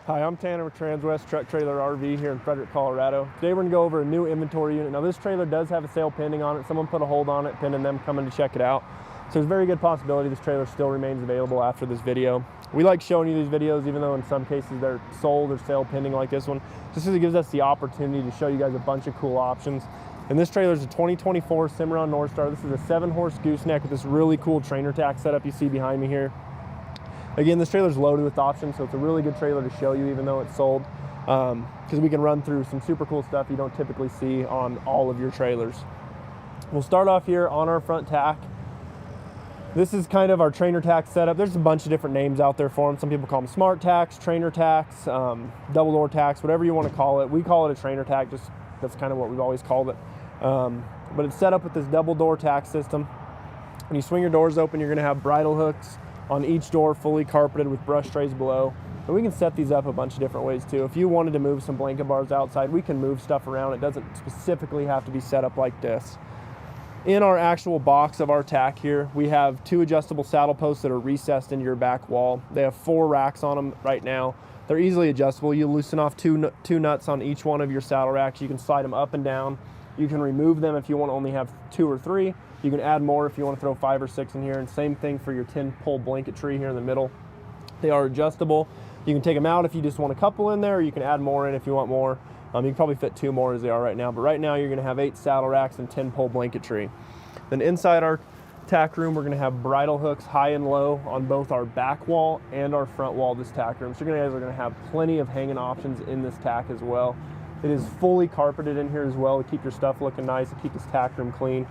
Hi, I'm Tanner with Transwest Truck Trailer RV here in Fredrick, Colorado. Today we're going to go over a new inventory unit. Now this trailer does have a sale pending on it. Someone put a hold on it, pending them coming to check it out. So there's a very good possibility this trailer still remains available after this video. We like showing you these videos even though in some cases they're sold or sale pending like this one, just because it gives us the opportunity to show you guys a bunch of cool options. And this trailer is a 2024 Cimarron Norstar. This is a 7-horse gooseneck with this really cool trainer tack setup you see behind me here. Again, this trailer is loaded with options, so it's a really good trailer to show you even though it's sold, because we can run through some super cool stuff you don't typically see on all of your trailers. We'll start off here on our front tack. This is kind of our trainer tack setup. There's a bunch of different names out there for them. Some people call them smart tacks, trainer tacks, double door tacks, whatever you want to call it. We call it a trainer tack, just that's kind of what we've always called it. But it's set up with this double door tack system. When you swing your doors open, you're going to have bridle hooks on each door, fully carpeted with brush trays below. And we can set these up a bunch of different ways too. If you wanted to move some blanket bars outside, we can move stuff around. It doesn't specifically have to be set up like this. In our actual box of our tack here, we have 2 adjustable saddle posts that are recessed into your back wall. They have 4 racks on them right now. They're easily adjustable. You loosen off two nuts on each one of your saddle racks. You can slide them up and down. You can remove them if you want to only have 2 or 3. You can add more if you want to throw 5 or 6 in here, and same thing for your 10-pole blanket tree here in the middle. They are adjustable. You can take them out if you just want a couple in there, or you can add more in if you want more. You can probably fit 2 more as they are right now, but right now you're going to have 8 saddle racks and 10-pole blanket tree. Then inside our tack room, we're going to have bridle hooks high and low on both our back wall and our front wall of this tack room. So you guys are going to have plenty of hanging options in this tack as well. It is fully carpeted in here as well to keep your stuff looking nice, to keep this tack room clean.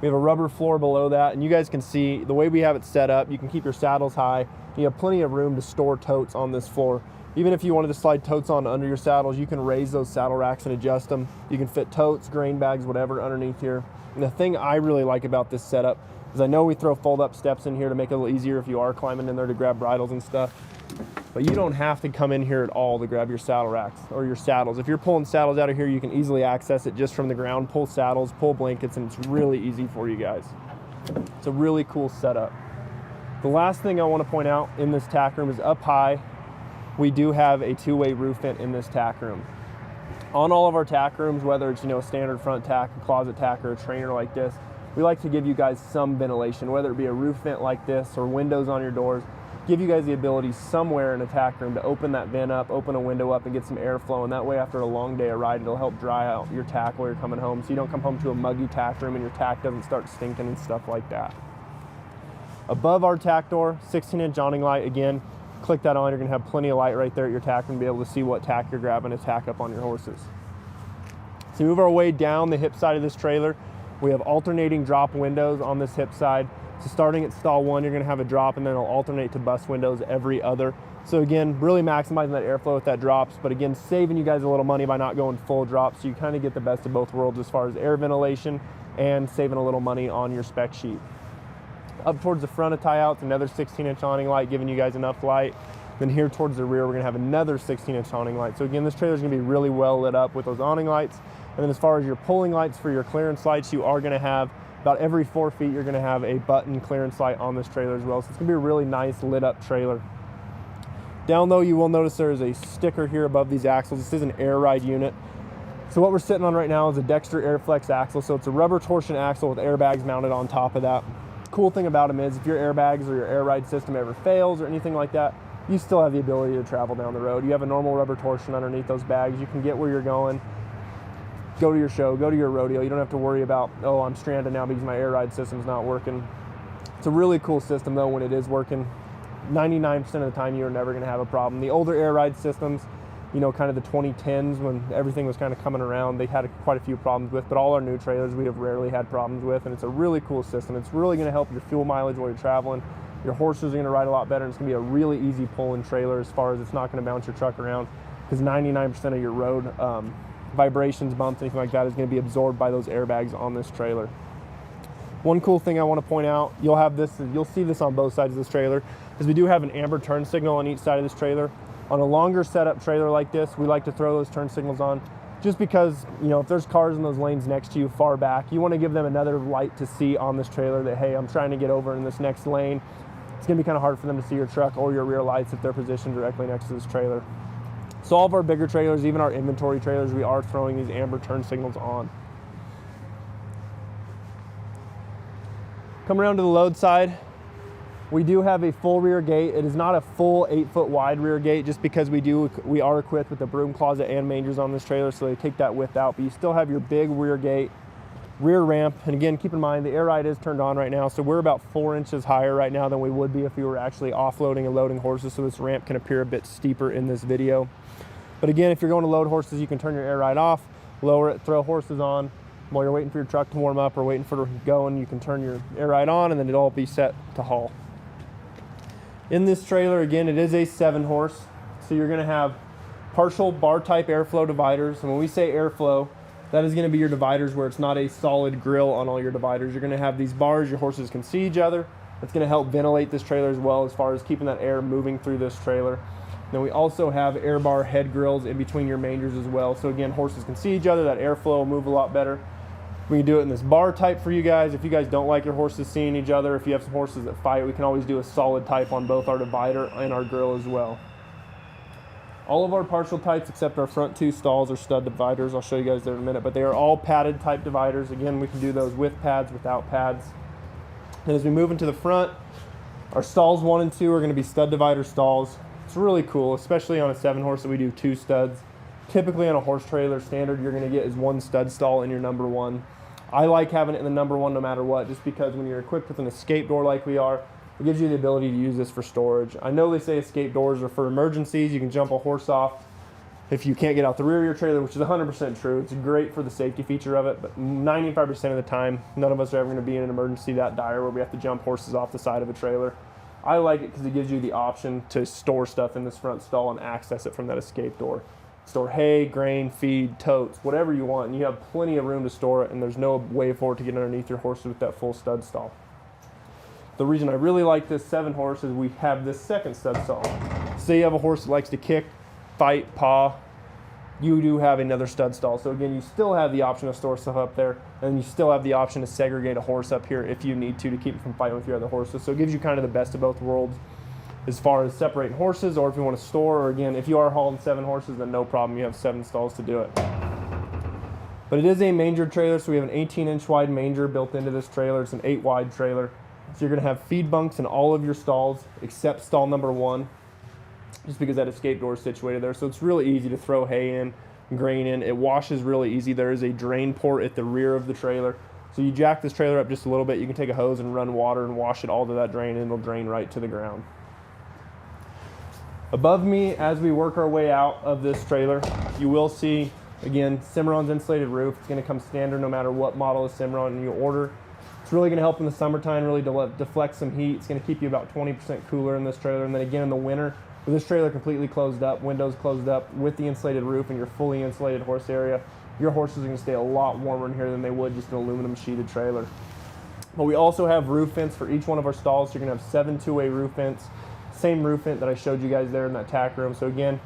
We have a rubber floor below that, and you guys can see the way we have it set up, you can keep your saddles high. You have plenty of room to store totes on this floor. Even if you wanted to slide totes on under your saddles, you can raise those saddle racks and adjust them. You can fit totes, grain bags, whatever underneath here. And the thing I really like about this setup is I know we throw fold-up steps in here to make it a little easier if you are climbing in there to grab bridles and stuff. But you don't have to come in here at all to grab your saddle racks or your saddles. If you're pulling saddles out of here, you can easily access it just from the ground, pull saddles, pull blankets, and it's really easy for you guys. It's a really cool setup. The last thing I want to point out in this tack room is up high, we do have a 2-way roof vent in this tack room. On all of our tack rooms, whether it's a standard front tack, a closet tack, or a trainer like this, we like to give you guys some ventilation, whether it be a roof vent like this or windows on your doors. Give you guys the ability somewhere in a tack room to open that vent up, open a window up, and get some airflow. And that way, after a long day of ride, it'll help dry out your tack while you're coming home, so you don't come home to a muggy tack room and your tack doesn't start stinking and stuff like that. Above our tack door, 16-inch awning light. Again, click that on. You're going to have plenty of light right there at your tack room to be able to see what tack you're grabbing to tack up on your horses. So move our way down the hip side of this trailer. We have alternating drop windows on this hip side. So starting at stall 1, you're going to have a drop, and then it'll alternate to bus windows every other. So again, really maximizing that airflow with that drops, but again, saving you guys a little money by not going full drop, so you kind of get the best of both worlds as far as air ventilation and saving a little money on your spec sheet. Up towards the front of tie-outs, another 16-inch awning light, giving you guys enough light. Then here towards the rear, we're going to have another 16-inch awning light. So again, this trailer is going to be really well lit up with those awning lights. And then as far as your pulling lights for your clearance lights, you are going to have about every 4 feet, you're going to have a button clearance light on this trailer as well. So it's going to be a really nice lit up trailer. Down low, you will notice there is a sticker here above these axles. This is an air ride unit. So what we're sitting on right now is a Dexter Airflex axle. So it's a rubber torsion axle with airbags mounted on top of that. Cool thing about them is if your airbags or your air ride system ever fails or anything like that, you still have the ability to travel down the road. You have a normal rubber torsion underneath those bags. You can get where you're going, go to your show, go to your rodeo. You don't have to worry about, oh, I'm stranded now because my air ride system's not working. It's a really cool system though when it is working. 99% of the time you're never going to have a problem. The older air ride systems, kind of the 2010s when everything was kind of coming around, they had quite a few problems with, but all our new trailers we have rarely had problems with, and it's a really cool system. It's really going to help your fuel mileage while you're traveling. Your horses are going to ride a lot better, and it's going to be a really easy pulling trailer as far as it's not going to bounce your truck around, because 99% of your road vibrations, bumps, anything like that is going to be absorbed by those airbags on this trailer. One cool thing I want to point out, you'll see this on both sides of this trailer, is we do have an amber turn signal on each side of this trailer. On a longer setup trailer like this, we like to throw those turn signals on just because, if there's cars in those lanes next to you far back, you want to give them another light to see on this trailer that, hey, I'm trying to get over in this next lane. it's gonna be kind of hard for them to see your truck or your rear lights if they're positioned directly next to this trailer. So all of our bigger trailers, even our inventory trailers, we are throwing these amber turn signals on. Come around to the load side. We do have a full rear gate. It is not a full 8-foot wide rear gate just because we are equipped with a broom closet and mangers on this trailer, so they take that width out, but you still have your big rear gate, rear ramp. And again, keep in mind the air ride is turned on right now, so we're about 4 inches higher right now than we would be if we were actually offloading and loading horses, so this ramp can appear a bit steeper in this video. But again, if you're going to load horses, you can turn your air ride off, lower it, throw horses on. While you're waiting for your truck to warm up or waiting for it to go, and you can turn your air ride on, and then it'll all be set to haul. In this trailer, again, it is a 7-horse, so you're gonna have partial bar type airflow dividers. And when we say airflow, that is gonna be your dividers where it's not a solid grill on all your dividers. You're gonna have these bars, your horses can see each other. It's gonna help ventilate this trailer as well as far as keeping that air moving through this trailer. Then we also have air bar head grills in between your mangers as well. So again, horses can see each other, that airflow will move a lot better. We can do it in this bar type for you guys. If you guys don't like your horses seeing each other, if you have some horses that fight, we can always do a solid type on both our divider and our grill as well. All of our partial types except our front 2 stalls are stud dividers. I'll show you guys there in a minute, but they are all padded type dividers. Again, we can do those with pads, without pads. And as we move into the front, our stalls 1 and 2 are gonna be stud divider stalls. It's really cool, especially on a 7-horse that we do 2 studs. Typically on a horse trailer, standard you're gonna get is 1 stud stall in your number 1. I like having it in the number 1 no matter what, just because when you're equipped with an escape door like we are, it gives you the ability to use this for storage. I know they say escape doors are for emergencies. You can jump a horse off if you can't get out the rear of your trailer, which is 100% true. It's great for the safety feature of it, but 95% of the time, none of us are ever gonna be in an emergency that dire where we have to jump horses off the side of a trailer. I like it because it gives you the option to store stuff in this front stall and access it from that escape door. Store hay, grain, feed, totes, whatever you want, and you have plenty of room to store it, and there's no way for it to get underneath your horses with that full stud stall. The reason I really like this 7-horse is we have this second stud stall. Say you have a horse that likes to kick, fight, paw, you do have another stud stall. So again, you still have the option to store stuff up there, and you still have the option to segregate a horse up here if you need to keep it from fighting with your other horses. So it gives you kind of the best of both worlds as far as separating horses, or if you want to store, or again, if you are hauling 7 horses, then no problem, you have 7 stalls to do it. But it is a manger trailer, so we have an 18-inch wide manger built into this trailer. It's an 8-wide trailer. So you're gonna have feed bunks in all of your stalls, except stall number 1, just because that escape door is situated there. So it's really easy to throw hay in, grain in. It washes really easy. There is a drain port at the rear of the trailer. So you jack this trailer up just a little bit, you can take a hose and run water and wash it all to that drain, and it'll drain right to the ground. Above me, as we work our way out of this trailer, you will see, again, Cimarron's insulated roof. It's gonna come standard no matter what model of Cimarron you order. It's really gonna help in the summertime, really deflect some heat. It's gonna keep you about 20% cooler in this trailer. And then again, in the winter, with this trailer completely closed up, windows closed up, with the insulated roof and your fully insulated horse area, your horses are gonna stay a lot warmer in here than they would just an aluminum sheeted trailer. But we also have roof vents for each one of our stalls. So you're gonna have 7 two-way roof vents. Same roof vent that I showed you guys there in that tack room. So again,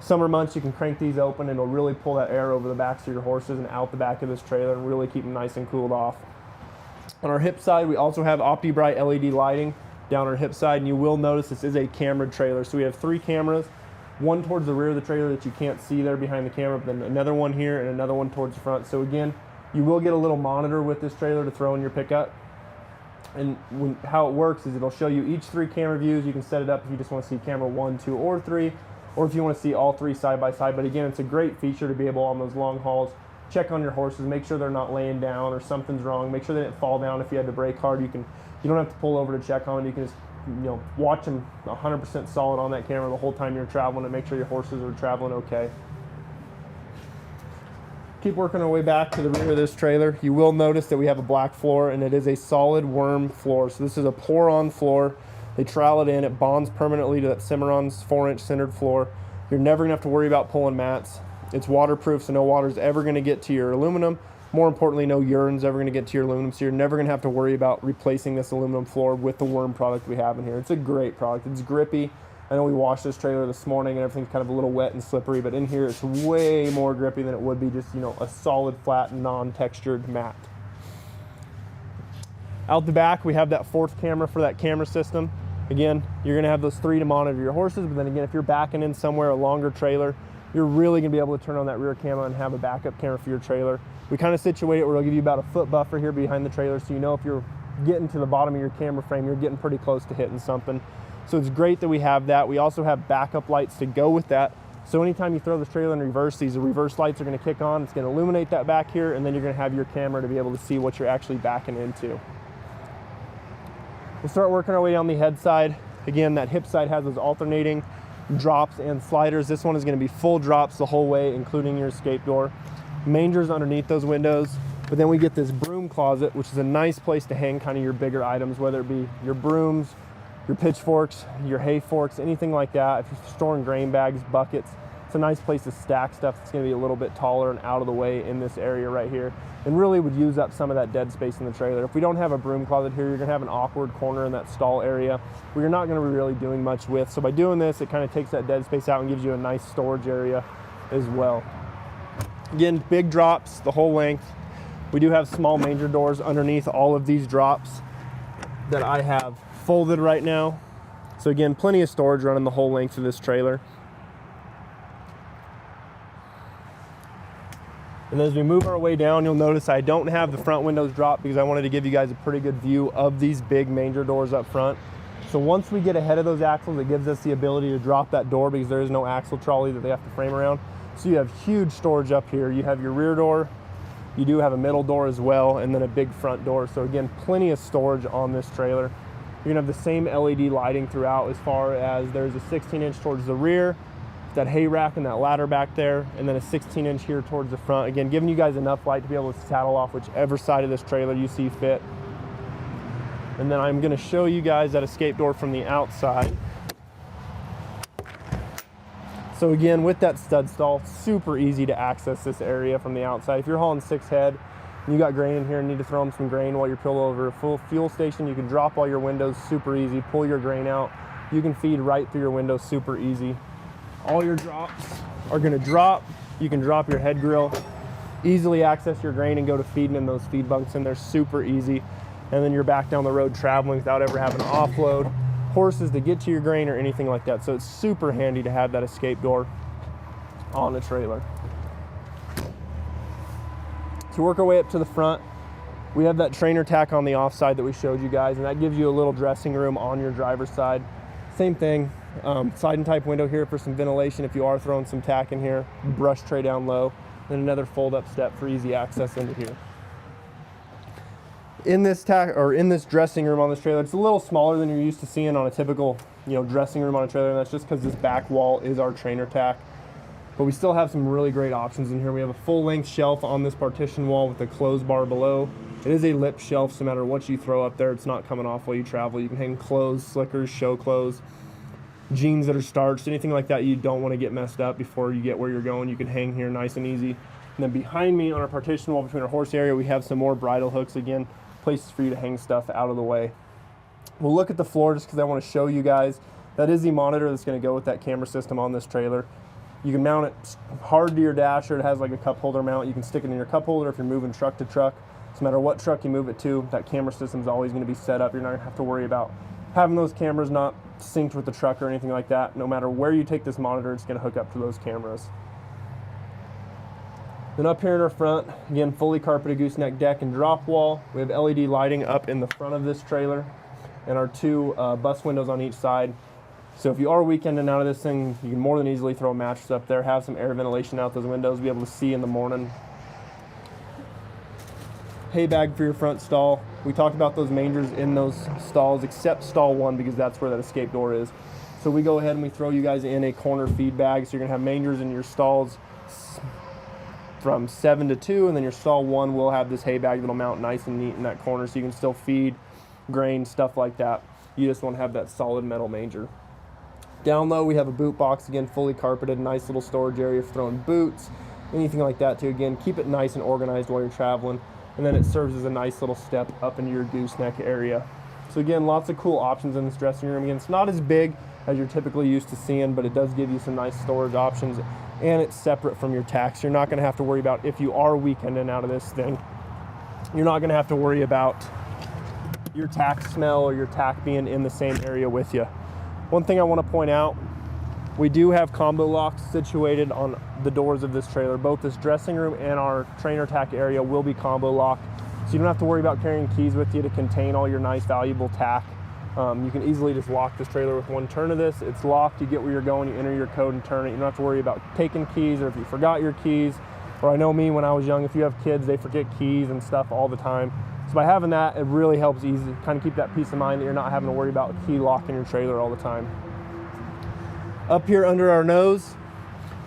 summer months you can crank these open and it'll really pull that air over the backs of your horses and out the back of this trailer and really keep them nice and cooled off. On our hip side, we also have OptiBright LED lighting down our hip side, and you will notice this is a camera trailer. So we have 3 cameras, one towards the rear of the trailer that you can't see there behind the camera, but then another one here and another one towards the front. So again, you will get a little monitor with this trailer to throw in your pickup. And how it works is it'll show you each 3 camera views. You can set it up if you just want to see camera 1, 2, or 3, or if you want to see all 3 side by side. But again, it's a great feature to be able on those long hauls. Check on your horses, make sure they're not laying down or something's wrong. Make sure they didn't fall down if you had to brake hard. You don't have to pull over to check on them. You can just watch them 100% solid on that camera the whole time you're traveling and make sure your horses are traveling okay. Keep working our way back to the rear of this trailer. You will notice that we have a black floor, and it is a solid worm floor. So this is a pour-on floor. They trowel it in. It bonds permanently to that Cimarron's 4-inch centered floor. You're never gonna have to worry about pulling mats. It's waterproof, so no water's ever gonna get to your aluminum. More importantly, no urine's ever gonna get to your aluminum, so you're never gonna have to worry about replacing this aluminum floor with the worm product we have in here. It's a great product. It's grippy. I know we washed this trailer this morning and everything's kind of a little wet and slippery, but in here it's way more grippy than it would be just, a solid, flat, non-textured mat. Out the back, we have that 4th camera for that camera system. Again, you're gonna have those 3 to monitor your horses, but then again, if you're backing in somewhere, a longer trailer, you're really gonna be able to turn on that rear camera and have a backup camera for your trailer. We kind of situate it where it'll give you about a foot buffer here behind the trailer, so you know if you're getting to the bottom of your camera frame, you're getting pretty close to hitting something. So it's great that we have that. We also have backup lights to go with that. So anytime you throw this trailer in reverse, these reverse lights are gonna kick on. It's gonna illuminate that back here, and then you're gonna have your camera to be able to see what you're actually backing into. We'll start working our way down the head side. Again, that hip side has those alternating drops and sliders. This one is gonna be full drops the whole way, including your escape door. Mangers underneath those windows. But then we get this broom closet, which is a nice place to hang kind of your bigger items, whether it be your brooms, your pitchforks, your hay forks, anything like that. If you're storing grain bags, buckets, it's a nice place to stack stuff that's gonna be a little bit taller and out of the way in this area right here, and really would use up some of that dead space in the trailer. If we don't have a broom closet here, you're gonna have an awkward corner in that stall area where you're not gonna be really doing much with. So by doing this, it kind of takes that dead space out and gives you a nice storage area as well. Again, big drops the whole length. We do have small manger doors underneath all of these drops that I have folded right now. So again, plenty of storage running the whole length of this trailer. And as we move our way down, you'll notice I don't have the front windows dropped because I wanted to give you guys a pretty good view of these big manger doors up front. So once we get ahead of those axles, it gives us the ability to drop that door because there is no axle trolley that they have to frame around. So you have huge storage up here. You have your rear door, you do have a middle door as well, and then a big front door. So again, plenty of storage on this trailer. You're gonna have the same LED lighting throughout, as far as there's a 16-inch towards the rear, that hay rack and that ladder back there, and then a 16-inch here towards the front. Again, giving you guys enough light to be able to saddle off whichever side of this trailer you see fit. And then I'm gonna show you guys that escape door from the outside. So again, with that stud stall, super easy to access this area from the outside. If you're hauling 6 head, and you got grain in here and need to throw them some grain while you're pulled over a full fuel station, you can drop all your windows super easy, pull your grain out. You can feed right through your windows super easy. All your drops are gonna drop. You can drop your head grill, easily access your grain and go to feeding in those feed bunks, and they're super easy. And then you're back down the road traveling without ever having to offload horses to get to your grain or anything like that. So it's super handy to have that escape door on the trailer. To work our way up to the front, we have that trainer tack on the offside that we showed you guys, and that gives you a little dressing room on your driver's side. Same thing, sliding type window here for some ventilation if you are throwing some tack in here, brush tray down low, then another fold up step for easy access into here. In this dressing room on this trailer, it's a little smaller than you're used to seeing on a typical, dressing room on a trailer, and that's just because this back wall is our trainer tack. But we still have some really great options in here. We have a full-length shelf on this partition wall with a clothes bar below. It is a lip shelf, so no matter what you throw up there, it's not coming off while you travel. You can hang clothes, slickers, show clothes, jeans that are starched, anything like that you don't want to get messed up before you get where you're going. You can hang here nice and easy. And then behind me on our partition wall between our horse area, we have some more bridle hooks. Again, places for you to hang stuff out of the way. We'll look at the floor just because I want to show you guys. That is the monitor that's going to go with that camera system on this trailer. You can mount it hard to your dasher. It has like a cup holder mount. You can stick it in your cup holder if you're moving truck to truck. No matter what truck you move it to, that camera system is always going to be set up. You're not going to have to worry about having those cameras not synced with the truck or anything like that. No matter where you take this monitor, it's going to hook up to those cameras. Then up here in our front, again, fully carpeted gooseneck deck and drop wall. We have LED lighting up in the front of this trailer and our 2 bus windows on each side. So if you are weekending out of this thing, you can more than easily throw a mattress up there, have some air ventilation out those windows, be able to see in the morning. Hay bag for your front stall. We talked about those mangers in those stalls, except stall 1 because that's where that escape door is. So we go ahead and we throw you guys in a corner feed bag. So you're gonna have mangers in your stalls from 7 to 2, and then your stall 1 will have this hay bag that'll mount nice and neat in that corner, so you can still feed grain, stuff like that. You just want to have that solid metal manger. Down low, we have a boot box, again, fully carpeted, nice little storage area for throwing boots, anything like that too. Again, keep it nice and organized while you're traveling, and then it serves as a nice little step up into your gooseneck area. So again, lots of cool options in this dressing room. Again, it's not as big as you're typically used to seeing, but it does give you some nice storage options, and it's separate from your tacks. You're not going to have to worry about, if you are weekending out of this thing, you're not going to have to worry about your tack smell or your tack being in the same area with you. One thing I want to point out, we do have combo locks situated on the doors of this trailer. Both this dressing room and our trainer tack area will be combo locked, so you don't have to worry about carrying keys with you to contain all your nice valuable tack. You can easily just lock this trailer with one turn of this. It's locked, you get where you're going, you enter your code and turn it. You don't have to worry about taking keys, or if you forgot your keys, or I know me when I was young, if you have kids, they forget keys and stuff all the time. So by having that, it really helps kind of keep that peace of mind that you're not having to worry about key locking your trailer all the time. Up here under our nose,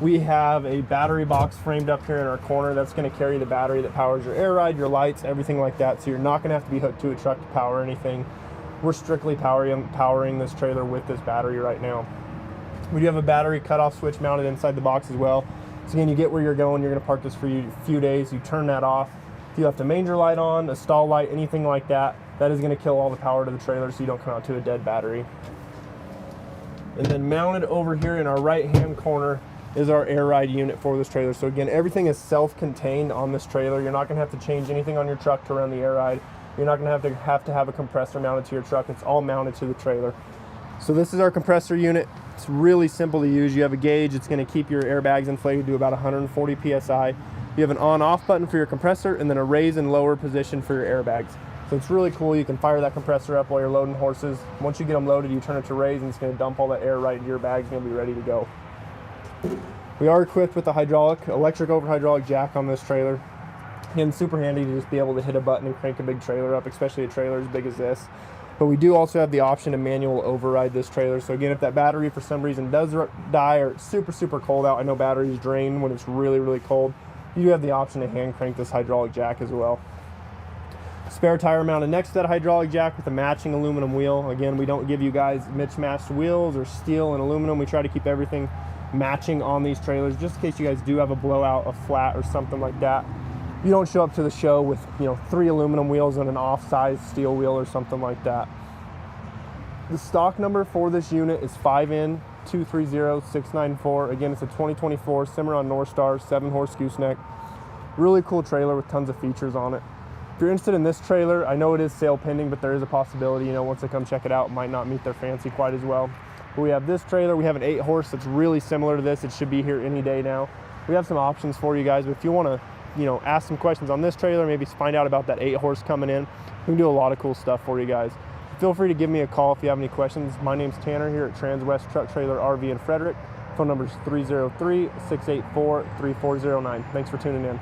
we have a battery box framed up here in our corner that's going to carry the battery that powers your air ride, your lights, everything like that. So you're not going to have to be hooked to a truck to power anything. We're strictly powering this trailer with this battery right now. We do have a battery cutoff switch mounted inside the box as well. So again, you get where you're going, you're going to park this for a few days, you turn that off. If you left a manger light on, a stall light, anything like that, that is going to kill all the power to the trailer so you don't come out to a dead battery. And then mounted over here in our right hand corner is our air ride unit for this trailer. So again, everything is self-contained on this trailer. You're not going to have to change anything on your truck to run the air ride. You're not going to have a compressor mounted to your truck. It's all mounted to the trailer. So this is our compressor unit. It's really simple to use. You have a gauge. It's going to keep your airbags inflated to about 140 psi. You have an on-off button for your compressor, and then a raise and lower position for your airbags. So it's really cool. You can fire that compressor up while you're loading horses. Once you get them loaded, you turn it to raise, and it's going to dump all that air right into your bags, and you'll be ready to go. We are equipped with a electric over hydraulic jack on this trailer. Again, super handy to just be able to hit a button and crank a big trailer up, especially a trailer as big as this. But we do also have the option to manual override this trailer. So again, if that battery for some reason does die, or it's super, super cold out, I know batteries drain when it's really, really cold, you do have the option to hand crank this hydraulic jack as well. Spare tire mounted next to that hydraulic jack with a matching aluminum wheel. Again, we don't give you guys mismatched wheels or steel and aluminum. We try to keep everything matching on these trailers, just in case you guys do have a blowout, a flat, or something like that. You don't show up to the show with 3 aluminum wheels and an off-size steel wheel or something like that. The stock number for this unit is 5N230694. Again, it's a 2024 Cimarron Norstar 7-horse gooseneck. Really cool trailer with tons of features on it. If you're interested in this trailer, I know it is sale pending, but there is a possibility, once they come check it out, it might not meet their fancy quite as well. But we have this trailer. We have an 8-horse that's really similar to this. It should be here any day now. We have some options for you guys, but if you want to ask some questions on this trailer, maybe find out about that 8-horse coming in, we can do a lot of cool stuff for you guys. Feel free to give me a call if you have any questions. My name's Tanner here at Transwest Truck Trailer RV in Fredrick. Phone number is 303-684-3409. Thanks for tuning in.